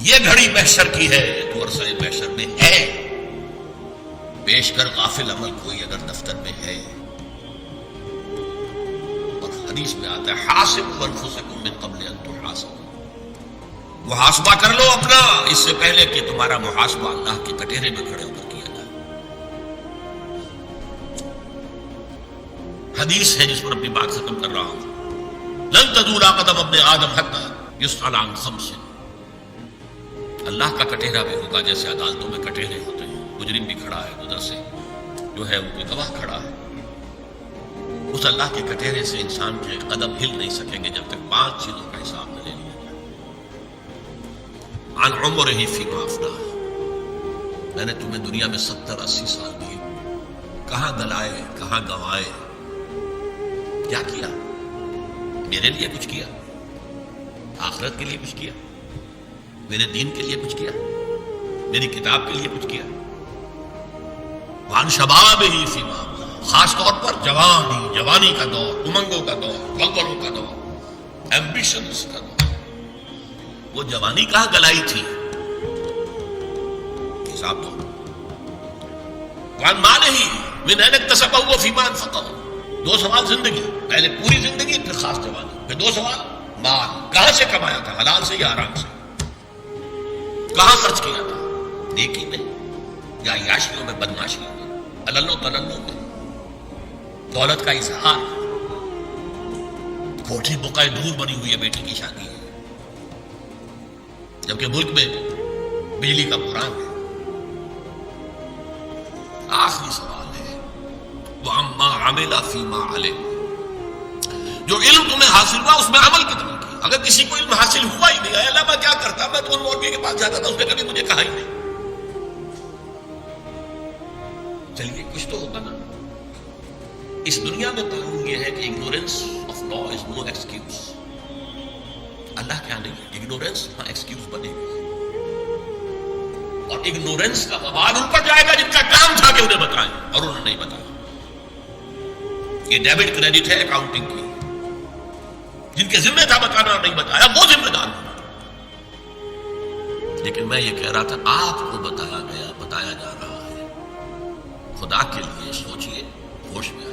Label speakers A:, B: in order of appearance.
A: یہ گھڑی محشر کی ہے تو عرصہ محشر میں ہے، پیش کر غافل عمل کوئی اگر دفتر میں ہے۔ اور حدیث میں آتا ہے حاسبوا انفسکم من قبل ان تحاسبوا، محاسبہ کر لو اپنا اس سے پہلے کہ تمہارا محاسبہ اللہ کے کٹہرے میں کھڑے ہو کر کیا جائے۔ حدیث ہے جس پر اپنی بات ختم کر رہا ہوں، لن تزول قدم ابن آدم حتی یسأل عن خمس، اللہ کا کٹہرا بھی ہوگا جیسے عدالتوں میں کٹہرے ہوتے ہیں، مجرم بھی کھڑا ہے ادھر سے، جو ہے وہ گواہ کھڑا ہے، اس اللہ کے کٹہرے سے انسان کے قدم ہل نہیں سکیں گے جب تک 5 چیزوں کا حساب نہ لے لیا جائے۔ عن عمرہ فیما افناہ، میں نے تمہیں دنیا میں 70-80 سال دیے، کہاں گلائے کہاں گوائے، کیا کیا؟ میرے لیے کچھ کیا؟ آخرت کے لیے کچھ کیا؟ میرے دین کے لیے کچھ کیا؟ میری کتاب کے لیے کچھ کیا؟ وان شبابہ فیما ابلاہ، خاص طور پر جوانی کا دور، امنگوں کا دور، ولولوں کا دور، ایمبیشنز کا دور، وہ جوانی کہاں گلائی تھی؟ حساب دو۔ وان مالہ من این اکتسبہ فیما انفقہ، 2 سوال زندگی، پہلے پوری زندگی پھر خاص جوانی، پھر 2 سوال مال، کہاں سے کمایا تھا، حلال سے یا حرام سے، کہاں خرچ کیا تھا، نیکی میں یا عیاشیوں میں، بدماشیوں میں، علل و تلل میں، دولت کا اظہار، کوٹھی بقائے دور بنی ہوئی ہے، بیٹی کی شادی ہے، جبکہ ملک میں بجلی کا بحران ہے۔ آخری سوال ہے وَعَمَّا عَمِلَ فِيمَا عَلِمَ، جو علم تمہیں حاصل ہوا اس میں عمل کتنا کیا؟ اگر کسی کو علم حاصل ہوا ہی نہیں، اللہ میں کیا کرتا، میں تو ان مولوی کے پاس جاتا تھا، اس نے کبھی مجھے کہا ہی نہیں، چلیے کچھ تو ہوتا نا۔ اس دنیا میں قانون یہ ہے کہ ignorance of law is no excuse, اللہ کیا نہیں ہے، اگنورینس ہاں ایکسکیوز بنے گی، اور اگنورینس کا وبال ان پر جائے گا جن کا کام تھا کہ انہیں بتائیں اور انہوں نے نہیں بتایا۔ یہ ڈیبٹ کریڈٹ ہے اکاؤنٹنگ کی، جن کے ذمہ تھا بتانا اور نہیں بتایا وہ ذمہ دار ہے۔ لیکن میں یہ کہہ رہا تھا آپ کو بتایا گیا، بتایا جا رہا ہے، خدا کے لیے سوچئے، ہوش میں